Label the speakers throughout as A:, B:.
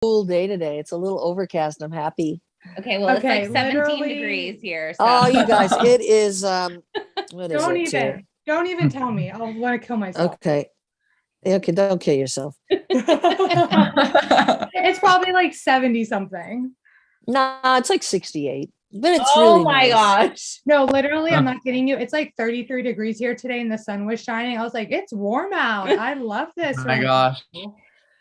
A: cool day today. It's a little overcast. I'm happy.
B: Okay, well, it's
C: Okay,
B: like 17
C: literally-
B: degrees here.
A: Oh,
B: So
A: you guys, it is what is
C: Don't
A: it here?
C: don't even tell me. I'll want to kill myself.
A: Okay. Okay, don't kill yourself.
C: It's probably like 70 something.
A: Nah, it's like 68. But it's
B: oh
A: really
B: my
A: nice.
B: gosh.
C: No, literally, I'm not kidding you. It's like 33 degrees here today and the sun was shining. I was like, it's warm out. I love this.
D: Oh my
C: right
D: gosh.
C: now.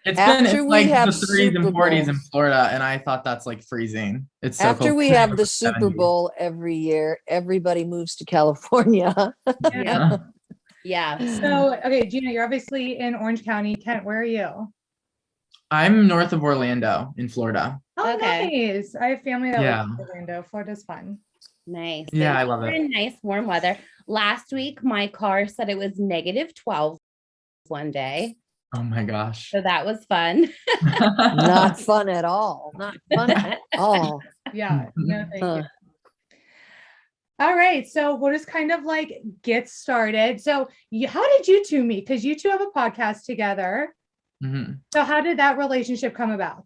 A: After we
D: like
A: have
D: the 30s
A: Super
D: and 40s in
A: Bowl.
D: Florida, and I thought that's like freezing. It's so
A: After
D: cold.
A: we have the Super
D: 70.
A: Bowl every year, everybody moves to California.
B: Yeah. Yeah.
C: So, okay, Jeana, you're obviously in Orange County. Kent, where are you?
D: I'm north of Orlando in Florida.
C: Oh,
B: Okay.
C: nice. I have family that
D: Yeah.
C: lives in Orlando. Florida's fun.
B: Nice.
D: Yeah,
B: So
D: I love
B: we're
D: it.
B: in nice warm weather. Last week, my car said it was -12 one day.
D: Oh my gosh.
B: So that was fun.
A: Not fun at all. Not fun at all.
C: Yeah, no, thank
A: Huh.
C: you. All right, so we'll just kind of like get started. So, how did you two meet? Because you two have a podcast together.
D: Mhm.
C: So, how did that relationship come about?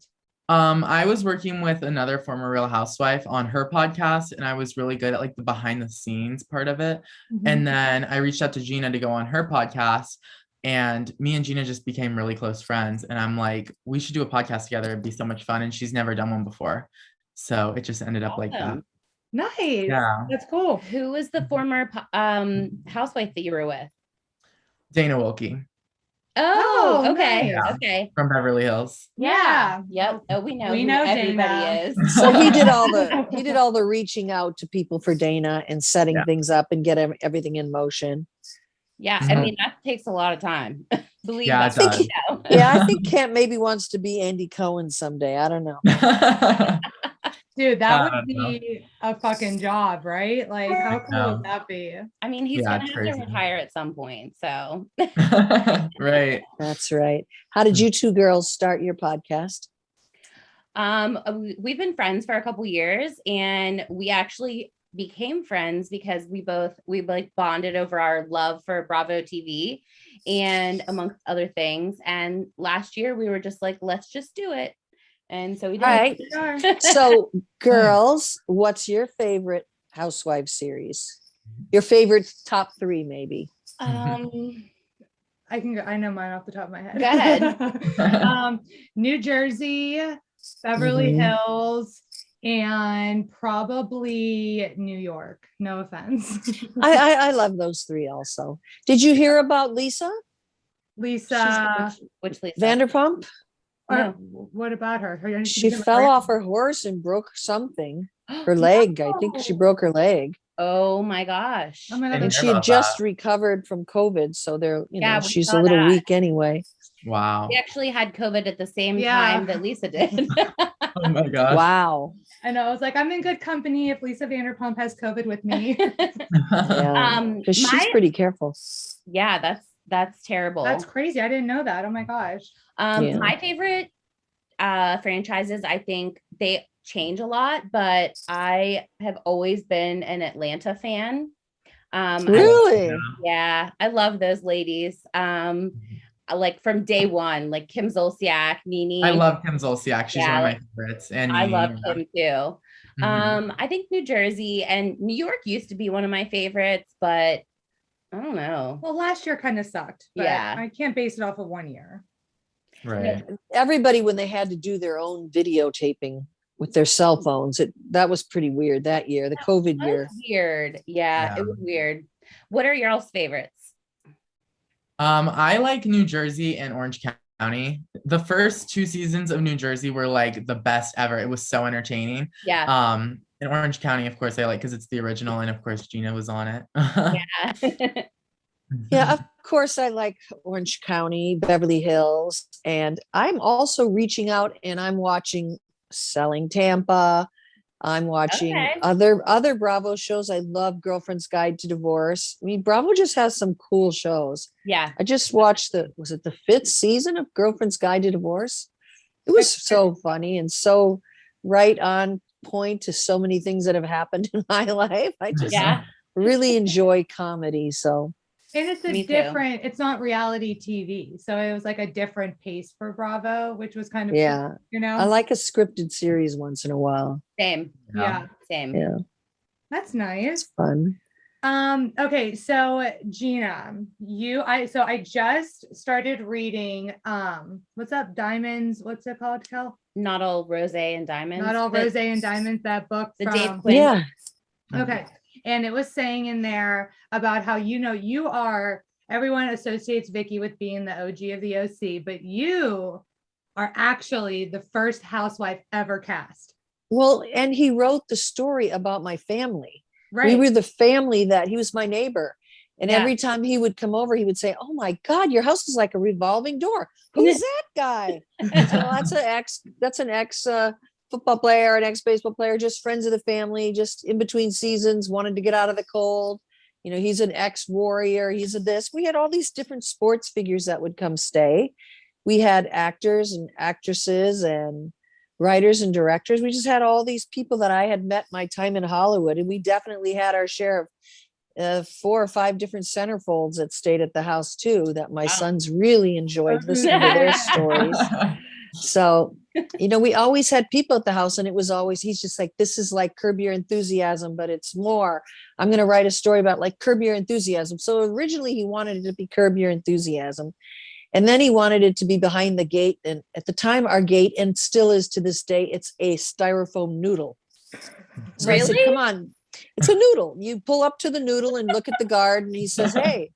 D: I was working with another former Real Housewife on her podcast, and I was really good at like the behind the scenes part of it.
C: Mm-hmm.
D: And then I reached out to Jeana to go on her podcast, and me and Jeana just became really close friends. And I'm like, we should do a podcast together. It'd be so much fun. And she's never done one before. So it just ended up like that.
B: Awesome.
C: Nice.
D: Yeah.
C: That's cool.
B: Who was the former housewife that you were with?
D: Dana Wilkie
B: Oh,
C: Oh,
B: okay.
C: nice.
B: Okay.
D: from Beverly Hills.
C: Yeah.
B: Yep. Oh, we know.
C: We
B: who
C: know
B: everybody
C: Dana.
B: is.
A: So he did all the reaching out to people for Dana and setting
D: Yeah.
A: things up and get everything in motion.
B: Yeah. I
D: Mhm.
B: mean, that takes a lot of time. Believe
D: Yeah,
B: us.
D: it does.
B: You know.
A: Yeah, I think Kent maybe wants to be Andy Cohen someday. I don't know.
C: Dude, that
D: I
C: would
D: don't know.
C: be a fucking job, right? Like, how cool
D: know.
C: would that be?
B: I mean, he's
D: Yeah,
B: gonna
D: it's
B: have
D: crazy.
B: to retire at some point. So
D: Right.
A: That's right. How did you two girls start your podcast?
B: we've been friends for a couple years, and we actually became friends because we like bonded over our love for Bravo TV and amongst other things. And last year we were just like, let's just do it. And so we did.
A: All right.
C: Sure.
A: So, girls, what's your favorite Housewives series? Your favorite top 3, maybe.
C: I can go, I know mine off the top of my head.
B: Go ahead.
C: New Jersey, Beverly
A: Mhm.
C: Hills, and probably New York. No offense.
A: I love those 3 also. Did you hear about Lisa
C: Lisa,
B: Which Lisa?
A: Vanderpump?
C: or
B: No.
C: what about her?
A: She fell off her horse and broke something. Her leg. I think she broke her leg.
B: Oh my gosh.
C: Oh my God,
D: And
A: And
C: that's
A: she
D: about
A: had just recovered from COVID. So they're,
B: Yeah, we
A: she's
B: saw
A: a little
B: that.
A: weak anyway.
D: Wow.
B: We actually had COVID at the same
C: Yeah.
B: time that Lisa did.
D: Oh my gosh.
A: Wow.
C: I know. I was like, I'm in good company if Lisa Vanderpump has COVID with me.
A: Yeah. Because she's
B: my-
A: pretty careful.
B: Yeah, that's terrible.
C: That's crazy. I didn't know that. Oh my gosh.
A: Yeah.
B: My favorite franchises, I think they change a lot, but I have always been an Atlanta fan.
A: Really?
B: Yeah, I love those ladies. Like from day one, like Kim Zolciak, Nene.
D: I love Kim Zolciak. She's
B: Yeah,
D: one of my favorites. And
B: I
D: Nene,
B: love
D: yeah.
B: Kim too.
D: Mhm.
B: I think New Jersey and New York used to be one of my favorites, but I don't know.
C: Well, last year kind of sucked. But
B: Yeah.
C: I can't base it off of 1 year.
D: Right.
A: Everybody, when they had to do their own videotaping with their cell phones, that was pretty weird that year, the COVID
B: That
A: year.
B: was weird. Yeah,
D: Yeah.
B: it was weird. What are y'all's favorites?
D: I like New Jersey and Orange County. The first 2 seasons of New Jersey were like the best ever. It was so entertaining.
B: Yeah.
D: In Orange County, of course, I like because it's the original, and of course, Jeana was on it.
B: Yeah.
A: Yeah, of course, I like Orange County, Beverly Hills, and I'm also reaching out and I'm watching Selling Tampa. I'm watching
B: Okay.
A: other Bravo shows. I love Girlfriend's Guide to Divorce. I mean, Bravo just has some cool shows.
B: Yeah.
A: I just watched was it the 5th season of Girlfriend's Guide to Divorce? It was so funny and so right on point to so many things that have happened in my life. I just
B: Yeah.
A: really enjoy comedy. So
C: And it's
B: Me too.
C: it's not reality TV. So it was like a different pace for Bravo, which was kind of,
A: Yeah.
C: cool, you know?
A: I like a scripted series once in a while.
B: Same.
C: Yeah.
B: Same.
A: Yeah,
C: That's nice.
A: it's fun.
C: Okay, so Jeana, I just started reading what's up, Diamonds, what's it called, Kel?
B: Not all rose and diamonds.
C: Not All Rose and Diamonds, that book
B: The Dave
C: from
B: Quinn.
A: Yeah.
C: Okay. And it was saying in there about how, you are, everyone associates Vicky with being the OG of the OC, but you are actually the first housewife ever cast.
A: Well, and he wrote the story about my family.
C: Right.
A: We were the family that he was my neighbor. And
C: Yeah.
A: every time he would come over, he would say, "Oh my God, your house is like a revolving door. Who's that guy?" So that's an ex football player, an ex baseball player, just friends of the family, just in between seasons, wanted to get out of the cold. He's an ex warrior. He's a this. We had all these different sports figures that would come stay. We had actors and actresses and writers and directors. We just had all these people that I had met my time in Hollywood. And we definitely had our share of 4 or 5 different centerfolds that stayed at the house too, that my sons really enjoyed listening to their stories. So, we always had people at the house, and it was always, he's just like, this is like Curb Your Enthusiasm, but it's more. I'm going to write a story about like Curb Your Enthusiasm. So originally he wanted it to be Curb Your Enthusiasm. And then he wanted it to be Behind the Gate. And at the time, our gate, and still is to this day, it's a styrofoam noodle. So I said, come on, it's a noodle. You pull up to the noodle and look at the guard. And he says, hey,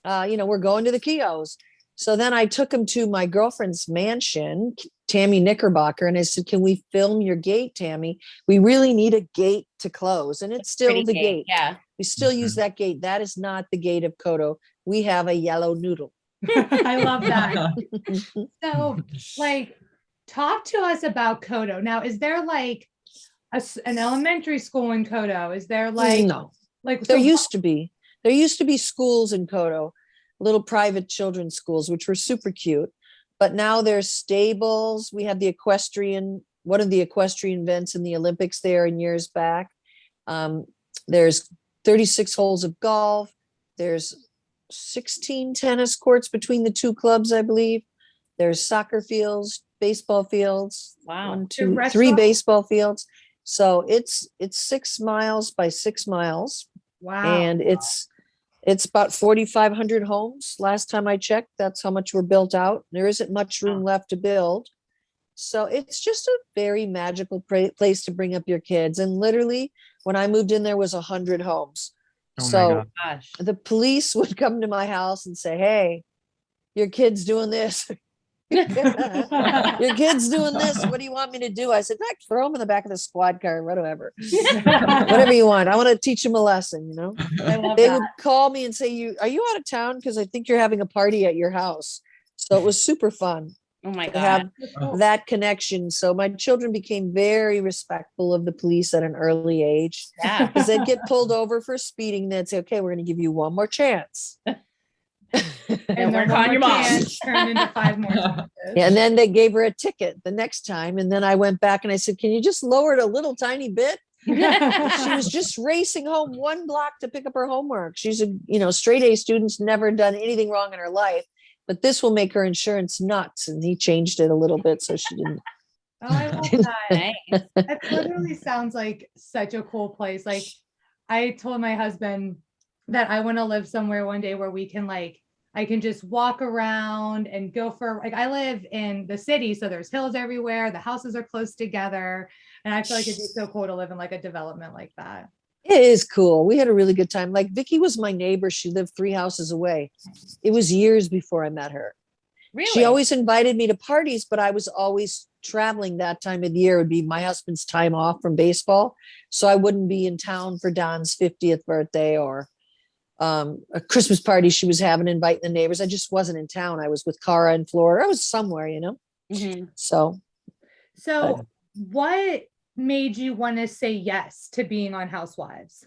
A: we're going to the Keoughs. So then I took him to my girlfriend's mansion, Tammy Knickerbocker. And I said, can we film your gate, Tammy? We really need a gate to close. And it's still the gate.
B: Yeah.
A: We still use that gate. That is not the gate of Keough. We have a yellow noodle.
C: I love that. So, talk to us about Keough. Now, is there like an elementary school in Keough? Is there
A: no? There used to be. There used to be schools in Keough, little private children's schools, which were super cute. But now there's stables. We had one of the equestrian events in the Olympics there in years back. There's 36 holes of golf. There's 16 tennis courts between the 2 clubs, I believe. There's soccer fields, baseball fields.
B: Wow.
A: 1, 2, 3 baseball fields. So it's 6 miles by 6 miles.
C: Wow.
A: And it's about 4,500 homes. Last time I checked, that's how much were built out. There isn't much room left to build. So it's just a very magical place to bring up your kids. And literally, when I moved in, there was 100 homes.
D: Oh my
A: So
D: God.
A: the police would come to my house and say, hey, your kid's doing this. Your kid's doing this. What do you want me to do? I said, "Heck, throw him in the back of the squad car, whatever. Whatever you want. I want to teach him a lesson,
C: I love
A: They
C: that.
A: would call me and say, are you out of town? Because I think you're having a party at your house. So it was super fun
B: Oh my
A: to
B: God.
A: have that connection. So my children became very respectful of the police at an early age.
B: Yeah.
A: Because they'd get pulled over for speeding. They'd say, okay, we're going to give you one more chance.
B: And
C: then
B: work on your mom.
C: Turned into 5 more chances.
A: Yeah, and then they gave her a ticket the next time. And then I went back and I said, can you just lower it a little tiny bit? She was just racing home 1 block to pick up her homework. She's a, straight A student's never done anything wrong in her life, but this will make her insurance nuts. And he changed it a little bit so she didn't.
C: Oh, I love that.
B: Nice.
C: It literally sounds like such a cool place. Like, I told my husband that I want to live somewhere one day where we can I can just walk around and go for, I live in the city, so there's hills everywhere. The houses are close together. And I feel like it'd be so cool to live in a development like that.
A: It is cool. We had a really good time. Like Vicky was my neighbor. She lived 3 houses away. It was years before I met her.
B: Really?
A: She always invited me to parties, but I was always traveling that time of the year. It would be my husband's time off from baseball. So I wouldn't be in town for Don's 50th birthday or a Christmas party she was having, inviting the neighbors. I just wasn't in town. I was with Cara in Florida. I was somewhere,
B: Mhm.
A: So
C: what made you want to say yes to being on Housewives?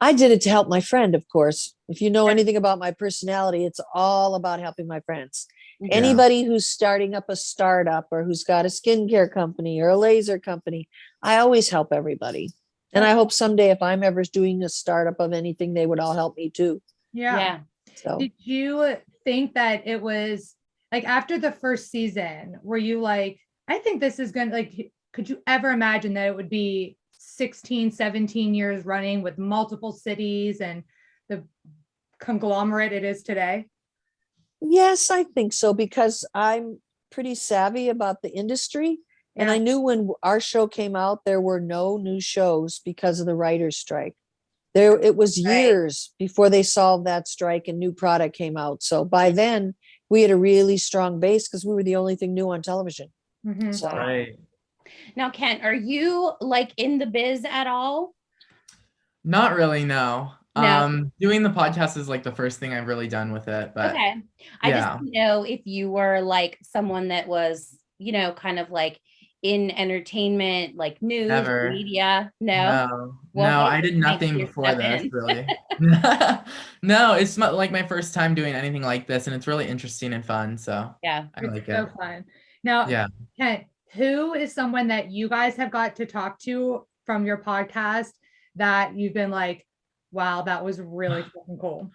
A: I did it to help my friend, of course. If you know anything about my personality, it's all about helping my friends.
D: Yeah.
A: Anybody who's starting up a startup or who's got a skincare company or a laser company, I always help everybody. And I hope someday if I'm ever doing a startup of anything, they would all help me too.
C: Yeah.
A: So
C: Did you think that it was like after the first season, were you like, I think this is going to like, could you ever imagine that it would be 16, 17 years running with multiple cities and the conglomerate it is today?
A: yes, I think so, because I'm pretty savvy about the industry. And I
C: Yeah.
A: knew when our show came out, there were no new shows because of the writer's strike. There, it was
B: Right.
A: years before they solved that strike and new product came out. So by then we had a really strong base because we were the only thing new on television.
C: Mhm.
A: So
D: Right.
B: Now, Kent, are you like in the biz at all?
D: Not really, no.
B: No.
D: Doing the podcast is like the first thing I've really done with it, but
B: Okay. I just
D: yeah.
B: didn't know if you were like someone that was, kind of like in entertainment, like news,
D: Never.
B: media. No.
D: No,
B: Well,
D: no, I
B: maybe
D: did
B: you might
D: nothing
B: be your
D: before this,
B: seven.
D: really. No, it's like my first time doing anything like this, and it's really interesting and fun. So
B: Yeah.
D: I
C: It's
D: like
C: so
D: it.
C: fun. Now,
D: Yeah.
C: Kent, who is someone that you guys have got to talk to from your podcast that you've been like, wow, that was really fucking cool?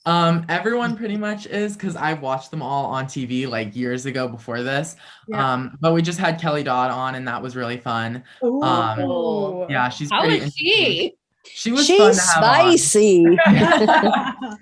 D: Everyone pretty much is, because I've watched them all on TV like years ago before this.
C: Yeah.
D: But we just had Kelly Dodd on, and that was really fun.
C: Ooh.
D: Yeah, she's
B: How
D: pretty
B: is
D: interesting.
B: she?
D: She was fun
A: she's
D: to have on.
A: spicy.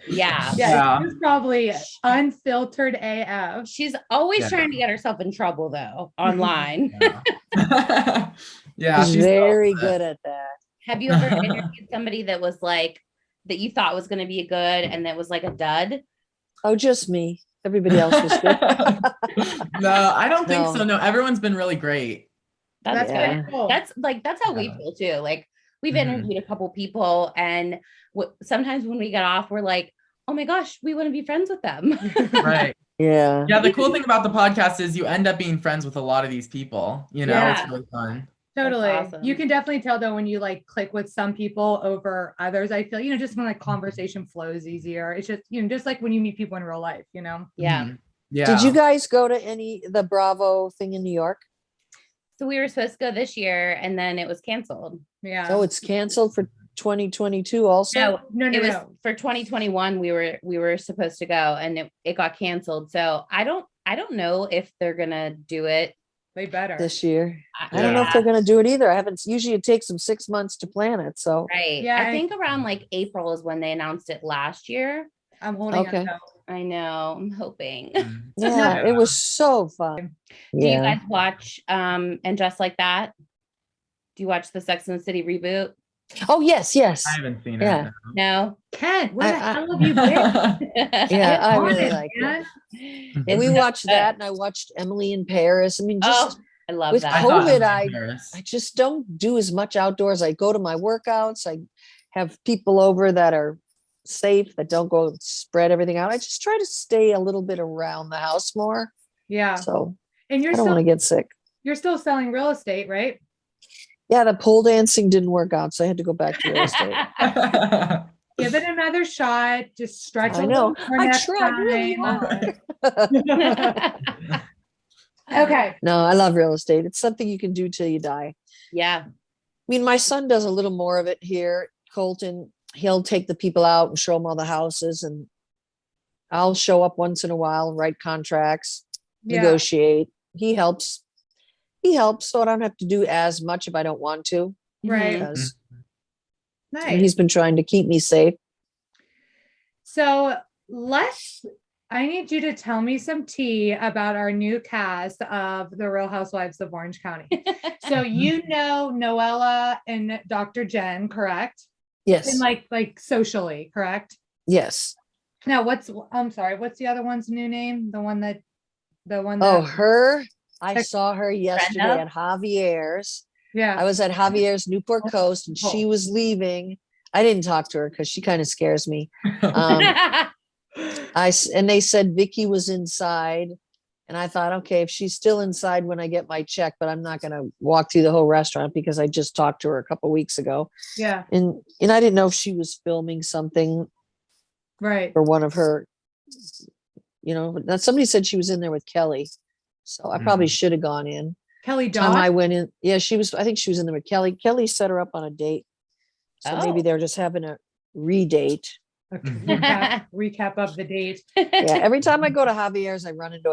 B: Yeah.
C: Yeah, she's probably unfiltered AF.
B: She's always
D: Yeah.
B: trying to get herself in trouble though, online.
D: Yeah, yeah,
A: She's
D: she's
A: very
D: so
A: good at that.
B: Have you ever interviewed somebody that was like, that you thought was going to be a good and that was like a dud?
A: Oh, just me. Everybody else was good.
D: No, I don't think
A: No.
D: so. No, everyone's been really great.
B: That's
A: Yeah.
B: good.
C: cool.
B: That's how we
D: Yeah.
B: feel too. Like we've
D: Mhm.
B: interviewed a couple people and sometimes when we get off, we're like, oh my gosh, we want to be friends with them.
D: Right.
A: Yeah.
D: Yeah, the cool thing about the podcast is you end up being friends with a lot of these people.
B: Yeah.
D: It's really fun.
C: Totally.
B: awesome.
C: You can definitely tell though when you like click with some people over others. I feel, just when like conversation flows easier. It's just, just like when you meet people in real life,
B: Yeah.
D: Mhm. Yeah.
A: Did you guys go to the Bravo thing in New York?
B: So we were supposed to go this year and then it was canceled.
C: Yeah.
A: Oh, it's canceled for 2022 also?
B: No,
C: No.
B: it was for 2021. We were supposed to go and it got canceled. So I don't know if they're gonna do it
C: They better.
A: This year. I don't know if they're going to do it either. I haven't, usually it takes them 6 months to plan it. So
B: Right.
C: Yeah,
B: I think around like April is when they announced it last year.
C: I'm holding
A: Okay.
C: it.
B: I know. I'm hoping.
D: Mhm.
A: yeah, it was so fun.
B: Do you
A: Yeah.
B: guys watch And Just Like That? Do you watch the Sex and the City reboot?
A: Oh, yes, yes.
D: I haven't seen
A: Yeah.
D: it.
B: No.
C: Kent, where the
A: I-
C: hell have you been?
A: Yeah,
C: Get
A: I
C: on
A: really
C: it,
A: like it.
C: man.
A: And we
B: It's
A: watched
B: good.
A: that and I watched Emily in Paris. I mean, just
B: Oh, I love
A: with
B: that.
A: COVID,
D: thought
A: I
D: Paris.
A: just don't do as much outdoors. I go to my workouts. I have people over that are safe, that don't go spread everything out. I just try to stay a little bit around the house more.
C: Yeah.
A: So
C: And
A: I don't want to get sick.
C: you're still selling real estate, right?
A: Yeah, the pole dancing didn't work out, so I had to go back to real estate.
C: Give it another shot. Just stretch
A: I
C: a
A: know.
C: little more
A: I
C: next
A: tried really
C: time.
A: hard.
C: Okay.
A: No, I love real estate. It's something you can do till you die.
B: Yeah.
A: I mean, my son does a little more of it here. Colton, he'll take the people out and show them all the houses, and I'll show up once in a while and write contracts,
C: Yeah.
A: negotiate. He helps. So I don't have to do as much if I don't want to,
C: Right.
A: because
C: Nice.
A: he's been trying to keep me safe.
C: So I need you to tell me some tea about our new cast of The Real Housewives of Orange County. So you know Noella and Dr. Jen, correct?
A: Yes.
C: And like socially, correct?
A: Yes.
C: Now I'm sorry, what's the other one's new name? The one that
A: Oh, her. I
C: Check-
A: saw her yesterday
B: Brenda?
A: at Javier's. I
C: yeah.
A: was at Javier's Newport
C: Oh,
A: Coast and she
C: oh.
A: was leaving. I didn't talk to her because she kind of scares me. And they said Vicky was inside. And I thought, okay, if she's still inside when I get my check, but I'm not going to walk through the whole restaurant because I just talked to her a couple weeks ago.
C: Yeah.
A: And I didn't know if she was filming something
C: Right.
A: for one of her, somebody said she was in there with Kelly. So I probably should have gone in.
C: Kelly
A: Time I
C: Dodd.
A: went in, yeah, I think she was in there with Kelly. Kelly set her up on a date. So maybe
B: Oh.
A: they're just having a redate.
C: A recap of the date.
A: Yeah, every time I go to Javier's, I run into